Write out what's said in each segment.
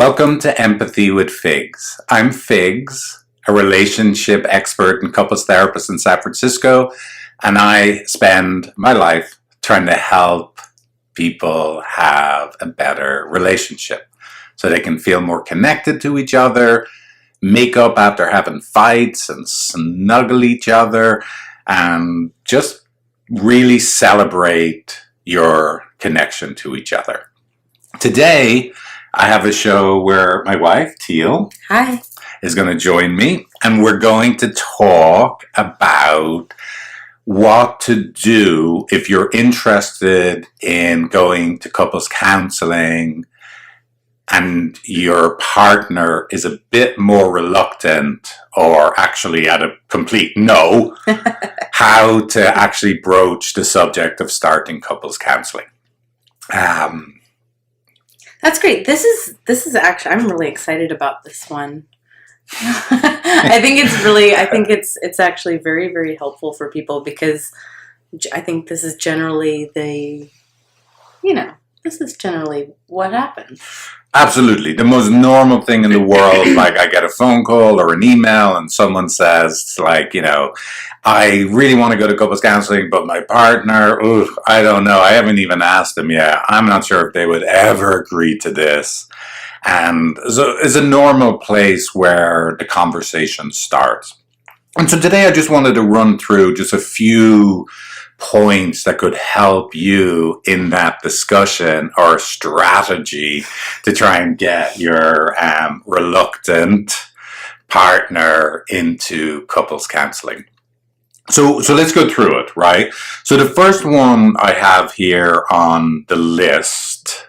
Welcome to Empathy with Figs. I'm Figs, a relationship expert and couples therapist in San Francisco, and I spend my life trying to help people have a better relationship so they can feel more connected to each other, make up after having fights and snuggle each other, and just really celebrate your connection to each other. Today, I have a show where my wife, Teale, Hi, is going to join me, and we're going to talk about what to do if you're interested in going to couples counseling and your partner is a bit more reluctant or actually at a complete no, how to actually broach the subject of starting couples counseling. that's great. This is actually, I'm really excited about this one. I think it's actually very, very helpful for people because I think this is generally this is generally what happens. Absolutely. The most normal thing in the world, like I get a phone call or an email and someone says, I really want to go to couples counseling, but my partner, I don't know. I haven't even asked them yet. I'm not sure if they would ever agree to this. And so it's a normal place where the conversation starts. And so today I just wanted to run through just a few points that could help you in that discussion or strategy to try and get your reluctant partner into couples counseling. So let's go through it, right? So the first one I have here on the list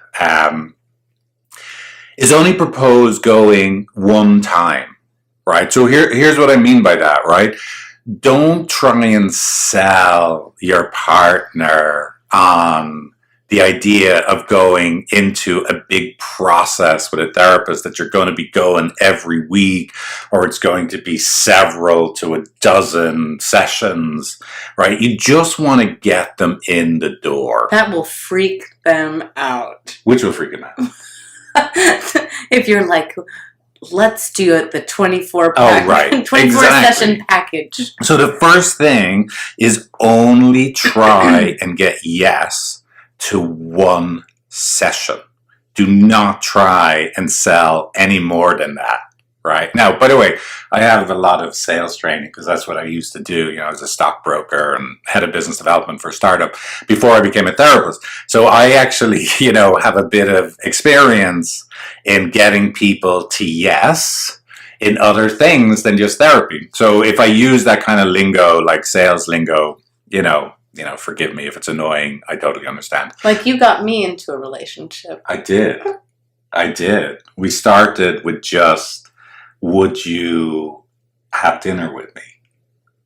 is only propose going one time, right? So here's what I mean by that, right? Don't try and sell your partner on the idea of going into a big process with a therapist that you're going to be going every week, or it's going to be several to a dozen sessions, right? You just want to get them in the door. That will freak them out. Which will freak them out? If you're like, let's do it the 24 session package. So the first thing is only try and get yes to one session. Do not try and sell any more than that, right? Now, by the way, I have a lot of sales training because that's what I used to do, as a stockbroker and head of business development for a startup before I became a therapist. So I actually, have a bit of experience in getting people to yes in other things than just therapy. So if I use that kind of lingo, like sales lingo, forgive me if it's annoying. I totally understand. Like you got me into a relationship. I did. We started with just, would you have dinner with me?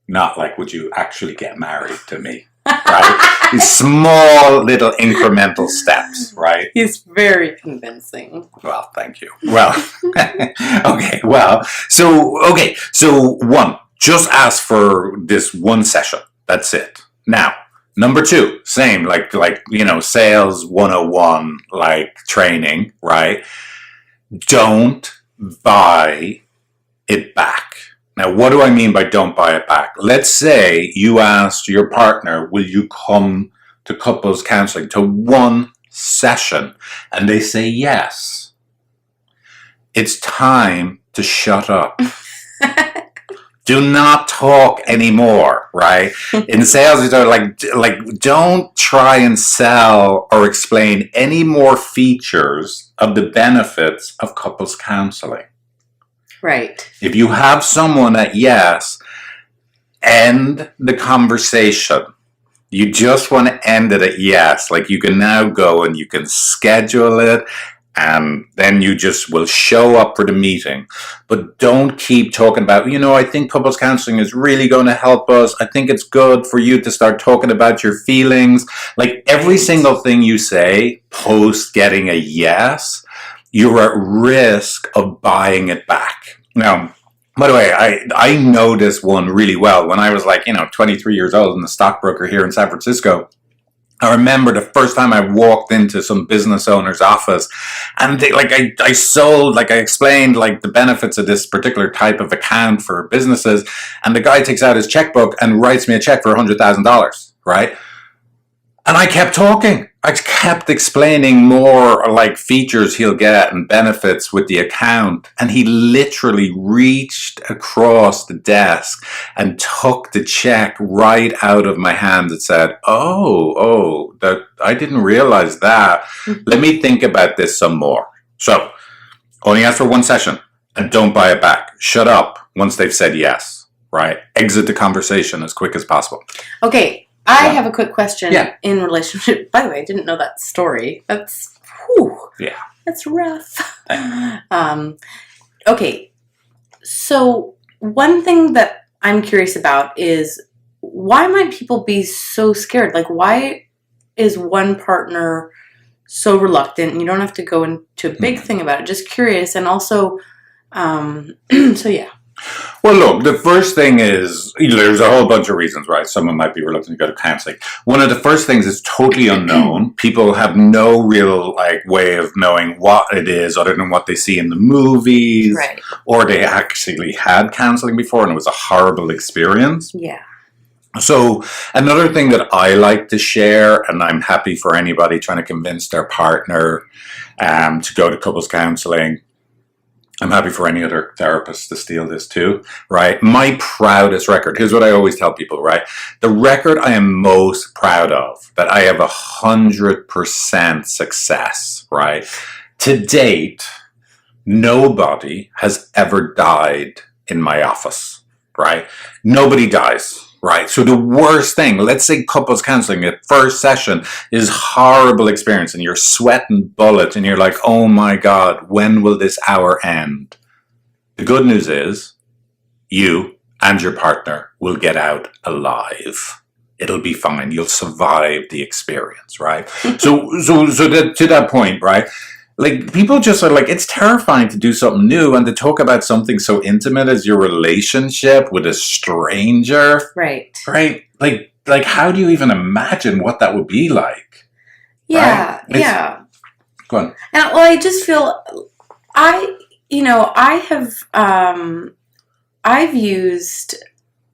Not like, would you actually get married to me? Right? These small little incremental steps, right? He's very convincing. Well, thank you. Well, so one, just ask for this one session. That's it. Now, number two, same, like sales 101, like training, right? Don't buy it back. Now, what do I mean by don't buy it back? Let's say you asked your partner, will you come to couples counseling to one session? And they say yes. It's time to shut up. Do not talk anymore, right? In sales, it's like don't try and sell or explain any more features of the benefits of couples counseling. Right. If you have someone at yes, end the conversation. You just want to end it at yes. Like you can now go and you can schedule it, and then you just will show up for the meeting. But don't keep talking about, I think couples counseling is really going to help us. I think it's good for you to start talking about your feelings. Like every single thing you say post getting a yes, you're at risk of buying it back. Now, by the way, I know this one really well. When I was 23 years old and a stockbroker here in San Francisco, I remember the first time I walked into some business owner's office, and they, like I sold, like I explained, like the benefits of this particular type of account for businesses, and the guy takes out his checkbook and writes me a check for $100,000, right? And I kept talking. I kept explaining more like features he'll get and benefits with the account. And he literally reached across the desk and took the check right out of my hand and said, oh, that I didn't realize that. Let me think about this some more. So only ask for one session and don't buy it back. Shut up once they've said yes, right? Exit the conversation as quick as possible. Okay. I have a quick question in relationship. By the way, I didn't know that story. That's rough. Okay, so one thing that I'm curious about is why might people be so scared? Like, why is one partner so reluctant? And you don't have to go into a big thing about it. Just curious, and also, so yeah. Well, look, the first thing is, there's a whole bunch of reasons, right? Someone might be reluctant to go to counseling. One of the first things is totally unknown. People have no real way of knowing what it is other than what they see in the movies. Right. Or they actually had counseling before and it was a horrible experience. Yeah. So another thing that I like to share, and I'm happy for anybody trying to convince their partner to go to couples counseling, I'm happy for any other therapist to steal this too, right? My proudest record, here's what I always tell people, right? The record I am most proud of, that I have 100% success, right? To date, nobody has ever died in my office, right? Nobody dies. Right. So the worst thing, let's say couples counseling, the first session is horrible experience and you're sweating bullets and you're like, oh my God, when will this hour end? The good news is you and your partner will get out alive. It'll be fine. You'll survive the experience. Right. So to that point, right? Like, people just are like, it's terrifying to do something new and to talk about something so intimate as your relationship with a stranger. Right. Right? Like how do you even imagine what that would be like? Yeah, right? yeah. Go on. And well, I just feel, I've used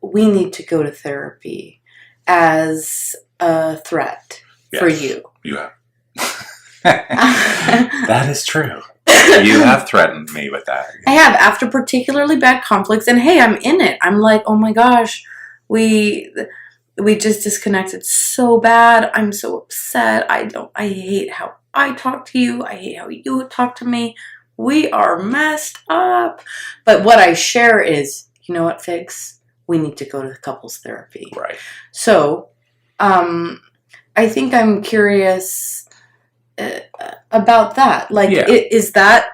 we need to go to therapy as a threat for you. You have. That is true. You have threatened me with that. I have, after particularly bad conflicts, and hey, I'm in it. I'm like, oh my gosh, we just disconnected so bad. I'm so upset. I hate how I talk to you. I hate how you talk to me. We are messed up. But what I share is, you know what, Figs? We need to go to couples therapy. Right. So, I think I'm curious about that. Like, is that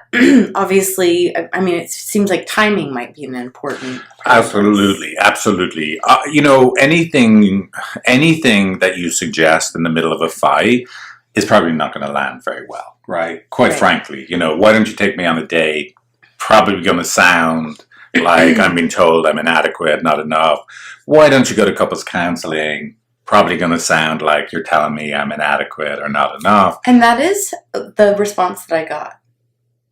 obviously? I mean, it seems like timing might be an important. Absolutely. Anything that you suggest in the middle of a fight is probably not going to land very well, right? Quite frankly, why don't you take me on a date? Probably going to sound like I'm being told I'm inadequate, not enough. Why don't you go to couples counseling? Probably going to sound like you're telling me I'm inadequate or not enough. And that is the response that I got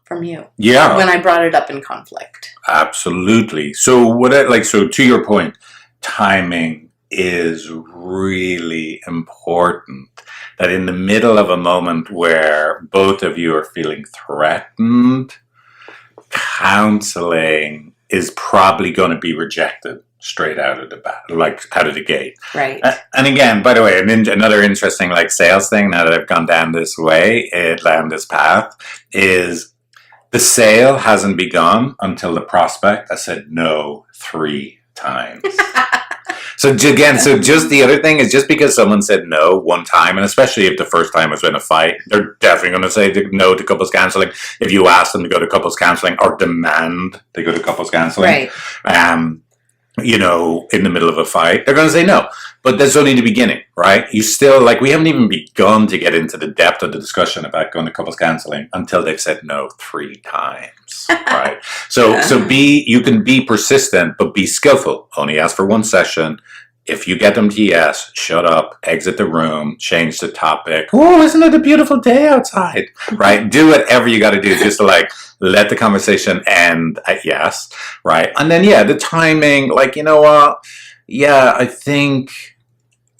from you. Yeah. When I brought it up in conflict. Absolutely. So so to your point, timing is really important. That in the middle of a moment where both of you are feeling threatened, counseling is probably going to be rejected straight out of the gate. Right. And again, by the way, another interesting sales thing, now that I've gone down this path, is the sale hasn't begun until the prospect has said no 3 times. So just the other thing is, just because someone said no one time, and especially if the first time was in a fight, they're definitely going to say no to couples counseling. If you ask them to go to couples counseling or demand they go to couples counseling, right. In the middle of a fight, they're going to say no. But that's only the beginning, right? You still, we haven't even begun to get into the depth of the discussion about going to couples counseling until they've said no 3 times, right? So you can be persistent, but be skillful. Only ask for one session. if you get them to yes, shut up, exit the room, change the topic. Oh, isn't it a beautiful day outside? Right? Do whatever you got to do just to like let the conversation end at yes. Right? And then, yeah, the timing, like, you know what? Yeah, I think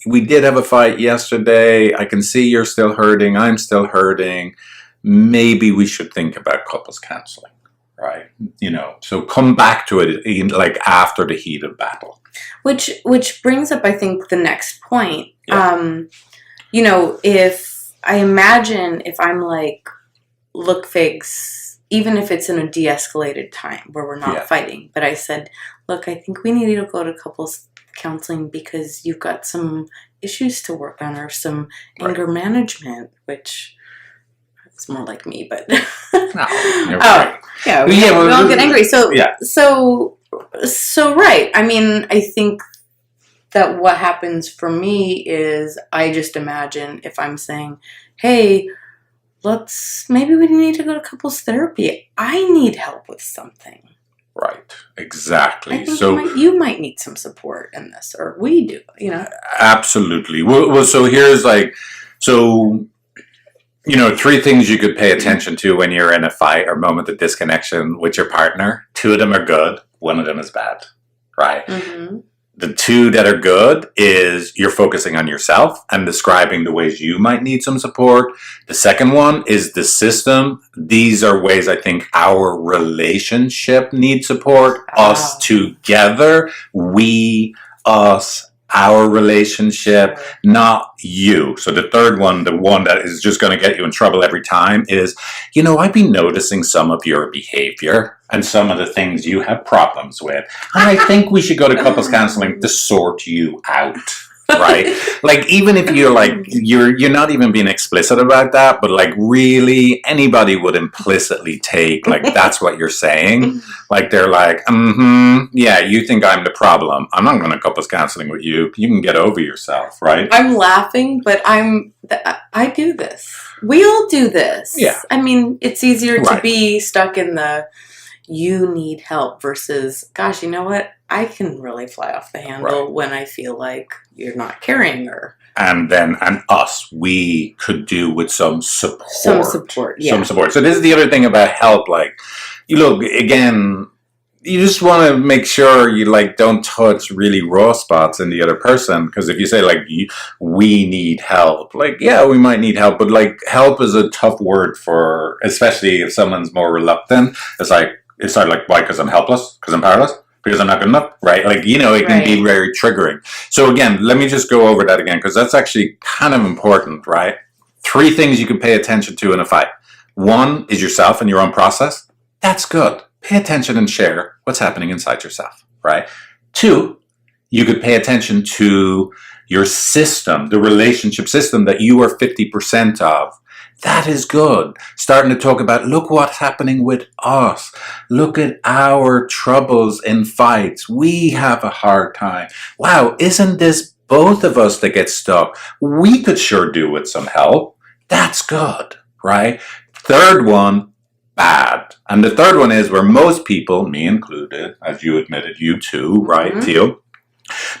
we did have a fight yesterday. I can see you're still hurting. I'm still hurting. Maybe we should think about couples counseling. Right? So come back to it like after the heat of battle. Which brings up, I think, the next point. Yeah. If I imagine if I'm like, look, Figs, even if it's in a de-escalated time where we're not fighting, but I said, look, I think we need to go to couples counseling because you've got some issues to work on or some anger management, which it's more like me, but no, you're right. Yeah, we all get angry. So right. I mean, I think that what happens for me is I just imagine if I'm saying, hey, maybe we need to go to couples therapy. I need help with something. Right. Exactly. I think you might need some support in this, or we do, Absolutely. Well, so here's three things you could pay attention to when you're in a fight or moment of disconnection with your partner. 2 of them are good. 1 of them is bad. Right? Mm-hmm. The 2 that are good is you're focusing on yourself and describing the ways you might need some support. The second one is the system. These are ways I think our relationship needs support. Us together, we, us, our relationship, not you. So the third one, the one that is just going to get you in trouble every time is, I've been noticing some of your behavior and some of the things you have problems with. And I think we should go to couples counseling to sort you out. Right? Like, even if you're not even being explicit about that, but like really anybody would implicitly take like that's what you're saying. Like they're like, yeah, you think I'm the problem. I'm not going to couples counseling with you. You can get over yourself, right? I'm laughing, but I do this. We all do this. Yeah. I mean, it's easier to be stuck in the you need help versus, gosh, you know what? I can really fly off the handle when I feel like you're not caring or... And us, we could do with some support. Some support. So this is the other thing about help. Like, you look, again, you just want to make sure you like don't touch really raw spots in the other person. Because if you say like, we need help, like, yeah, we might need help. But like, help is a tough word for, especially if someone's more reluctant. It's like, why? Because I'm helpless? Because I'm powerless? Because I'm not good enough, right? Like, it can be very triggering. So again, let me just go over that again, because that's actually kind of important, right? 3 things you can pay attention to in a fight. 1 is yourself and your own process. That's good. Pay attention and share what's happening inside yourself, right? 2, you could pay attention to your system, the relationship system that you are 50% of. That is good. Starting to talk about, look what's happening with us. Look at our troubles in fights. We have a hard time. Wow, isn't this both of us that get stuck? We could sure do with some help. That's good, right? Third one, bad. And the third one is where most people, me included, as you admitted, you too, right, Teale?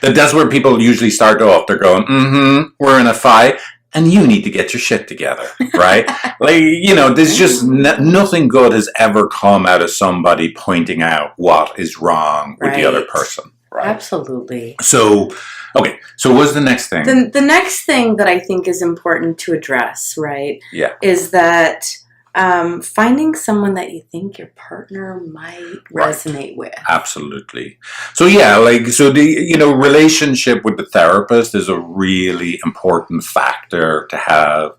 That's where people usually start off. They're going, we're in a fight. And you need to get your shit together, right? There's just nothing good has ever come out of somebody pointing out what is wrong with the other person, right? Absolutely. So what's the next thing? The next thing that I think is important to address, right? Yeah. Is that finding someone that you think your partner might resonate with. Absolutely. So the relationship with the therapist is a really important factor to have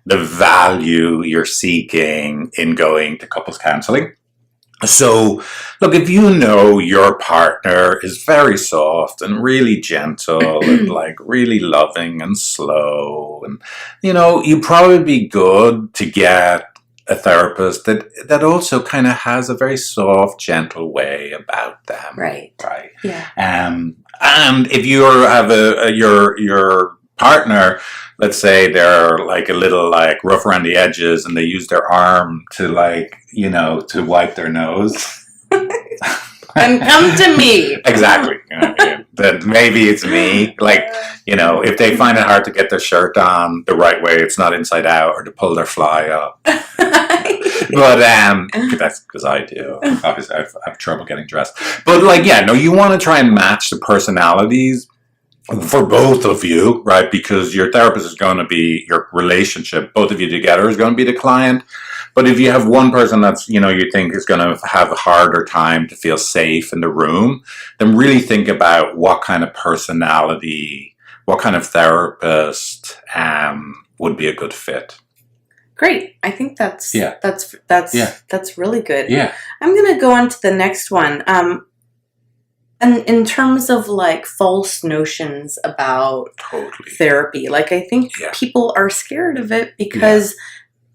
the value you're seeking in going to couples counseling. So, look, if your partner is very soft and really gentle and like really loving and slow, and you'd probably be good to get a therapist that also kind of has a very soft, gentle way about them. Right. Yeah. And if you have your partner, let's say they're like a little like rough around the edges and they use their arm to like, to wipe their nose. then come to me. Exactly. That maybe it's me. Like, if they find it hard to get their shirt on the right way, it's not inside out, or to pull their fly up. But that's because I do. Obviously, I have trouble getting dressed. But you want to try and match the personalities for both of you, right? Because your therapist is going to be your relationship. Both of you together is going to be the client. But if you have one person that's, you think is going to have a harder time to feel safe in the room, then really think about what kind of personality, what kind of therapist would be a good fit. Great. I think that's really good. Yeah. I'm going to go on to the next one. And in terms of false notions about therapy, I think people are scared of it because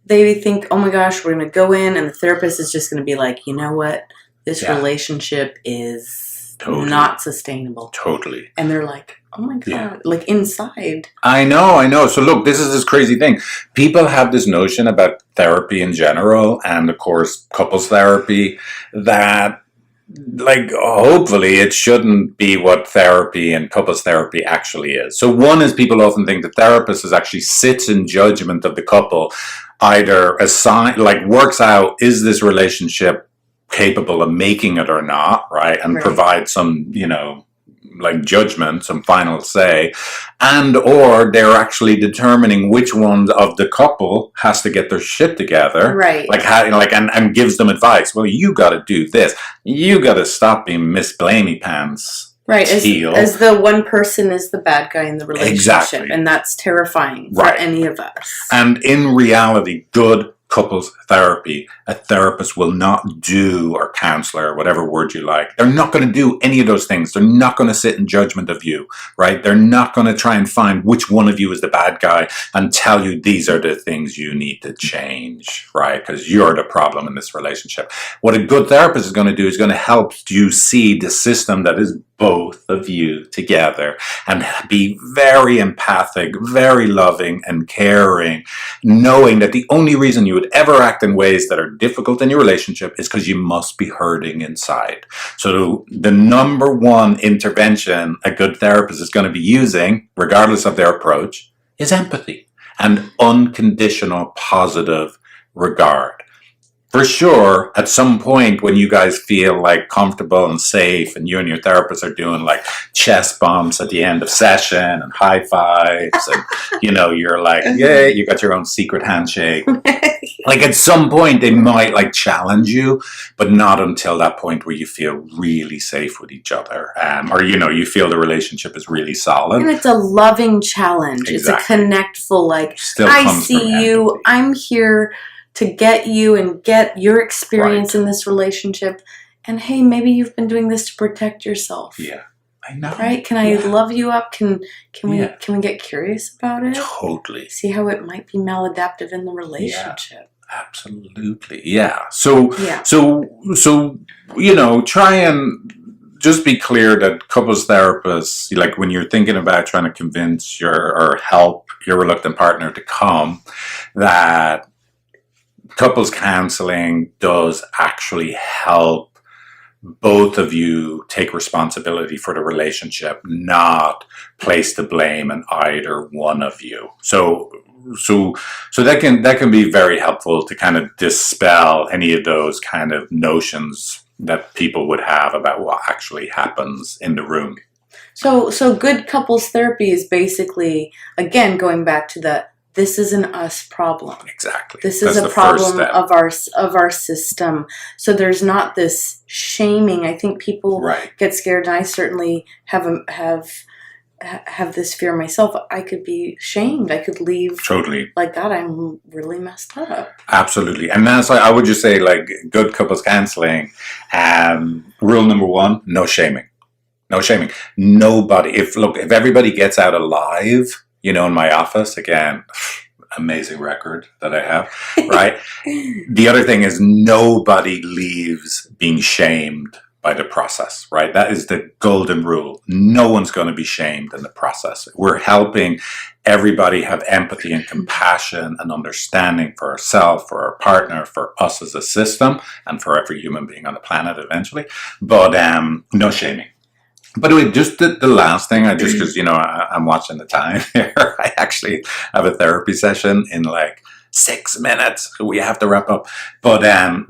they think, oh my gosh, we're going to go in and the therapist is just going to be like, you know what? This relationship is not sustainable. Totally. And they're like, oh my God, inside. I know. So look, this is this crazy thing. People have this notion about therapy in general, and of course, couples therapy, that hopefully it shouldn't be what therapy and couples therapy actually is. So one is, people often think the therapist is actually sits in judgment of the couple, either works out, is this relationship capable of making it or not, right? And provide some, judgment, some final say, and or they're actually determining which one of the couple has to get their shit together, right? And gives them advice. Well, you got to do this. You got to stop being Miss Blamey Pants, right? As the one person is the bad guy in the relationship, and that's terrifying for any of us. And in reality, good couples therapy, a therapist will not do, or counselor, whatever word you like, they're not going to do any of those things. They're not going to sit in judgment of you, right? They're not going to try and find which one of you is the bad guy and tell you these are the things you need to change, right? Because you're the problem in this relationship. What a good therapist is going to do is going to help you see the system that is both of you together, and be very empathic, very loving and caring, knowing that the only reason you would ever act in ways that are difficult in your relationship is because you must be hurting inside. So the number one intervention a good therapist is going to be using, regardless of their approach, is empathy and unconditional positive regard. For sure, at some point when you guys feel comfortable and safe, and you and your therapist are doing chest bumps at the end of session and high fives, and you're yeah, you got your own secret handshake. At some point they might challenge you, but not until that point where you feel really safe with each other, or you feel the relationship is really solid. And it's a loving challenge. Exactly. It's a connectful, Still I see you, empathy. I'm here to get you and get your experience in this relationship. And hey, maybe you've been doing this to protect yourself. Yeah, I know. Right? Can I love you up? Can we get curious about it? Totally. See how it might be maladaptive in the relationship. Yeah, absolutely. Yeah. So try and just be clear that couples therapists, when you're thinking about trying to convince or help your reluctant partner to come, that couples counseling does actually help both of you take responsibility for the relationship, not place the blame on either one of you. So that can be very helpful to kind of dispel any of those kind of notions that people would have about what actually happens in the room. So good couples therapy is basically, again, going back to this is an us problem. Exactly. This is a problem of our system. So there's not this shaming. I think people get scared, and I certainly have this fear myself. I could be shamed. I could leave. Totally. God, I'm really messed up. Absolutely. And that's why I would just say, good couples counseling. Rule number one: no shaming. No shaming. Nobody. If everybody gets out alive. In my office, again, amazing record that I have, right? The other thing is, nobody leaves being shamed by the process, right? That is the golden rule. No one's going to be shamed in the process. We're helping everybody have empathy and compassion and understanding for ourselves, for our partner, for us as a system, and for every human being on the planet eventually. But no shaming. By the way, just the last thing, I just, because, I'm watching the time here. I actually have a therapy session in like 6 minutes. We have to wrap up. But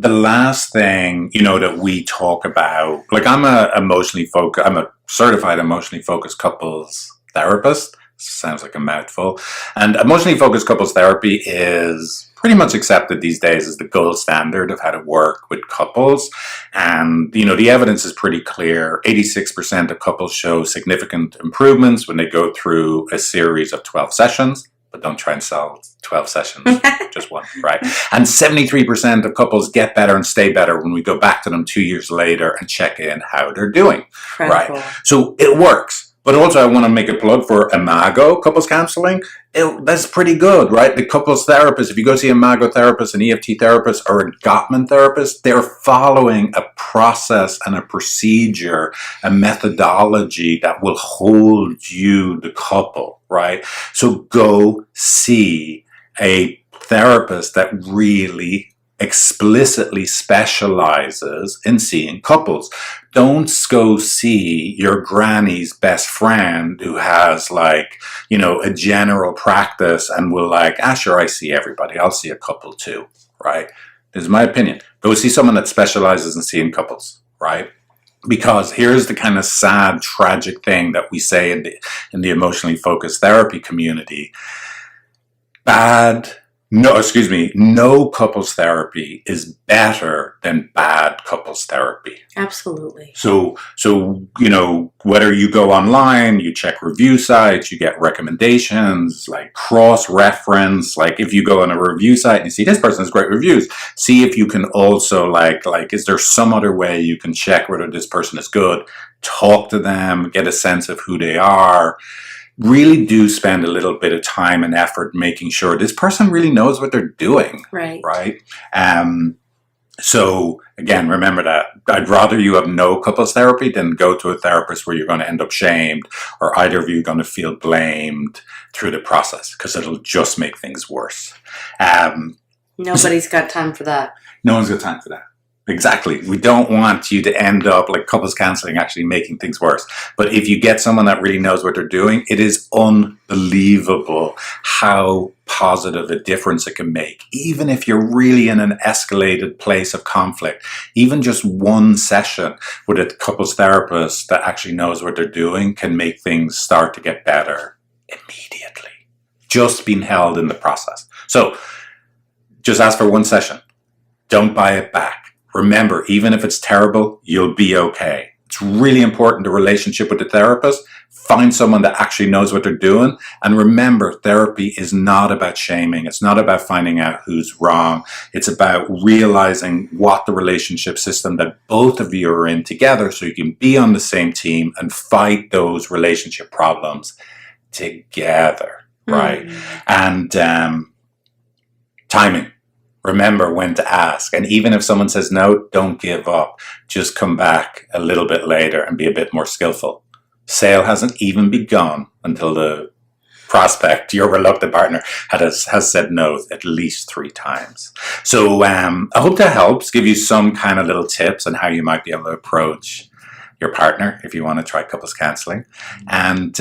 the last thing, that we talk about, like I'm a certified emotionally focused couples therapist. Sounds like a mouthful. And emotionally focused couples therapy is pretty much accepted these days as the gold standard of how to work with couples. And, the evidence is pretty clear. 86% of couples show significant improvements when they go through a series of 12 sessions. But don't try and sell 12 sessions, just one, right? And 73% of couples get better and stay better when we go back to them 2 years later and check in how they're doing, Incredible. right? So it works. But also I want to make a plug for Imago couples counseling. That's pretty good, right? The couples therapist, if you go see a Imago therapist, an EFT therapist, or a Gottman therapist, they're following a process and a procedure, a methodology that will hold you, the couple, right? So go see a therapist that really explicitly specializes in seeing couples. Don't go see your granny's best friend who has a general practice and will sure, I see everybody. I'll see a couple too, right? This is my opinion. Go see someone that specializes in seeing couples, right? Because here's the kind of sad, tragic thing that we say in the emotionally focused therapy community. No couples therapy is better than bad couples therapy. Absolutely. So, whether you go online, you check review sites, you get recommendations, cross-reference, if you go on a review site and you see this person has great reviews, see if you can also, is there some other way you can check whether this person is good, talk to them, get a sense of who they are. Really do spend a little bit of time and effort making sure this person really knows what they're doing. Right? So again, remember that. I'd rather you have no couples therapy than go to a therapist where you're going to end up shamed or either of you are going to feel blamed through the process, because it'll just make things worse. Nobody's got time for that. No one's got time for that. Exactly. We don't want you to end up like couples counseling actually making things worse. But if you get someone that really knows what they're doing, it is unbelievable how positive a difference it can make. Even if you're really in an escalated place of conflict, even just one session with a couples therapist that actually knows what they're doing can make things start to get better immediately. Just being held in the process. So just ask for one session. Don't buy it back. Remember, even if it's terrible, you'll be okay. It's really important, the relationship with the therapist. Find someone that actually knows what they're doing. And remember, therapy is not about shaming. It's not about finding out who's wrong. It's about realizing what the relationship system that both of you are in together so you can be on the same team and fight those relationship problems together, right? And timing. Remember when to ask. And even if someone says no, don't give up. Just come back a little bit later and be a bit more skillful. Sale hasn't even begun until the prospect, your reluctant partner, has said no at least 3 times. So I hope that helps, give you some kind of little tips on how you might be able to approach your partner if you want to try couples counseling. And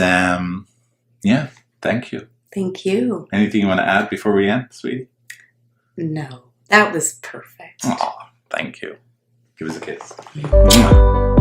yeah, thank you. Thank you. Anything you want to add before we end, sweetie? No, that was perfect. Oh, thank you. Give us a kiss.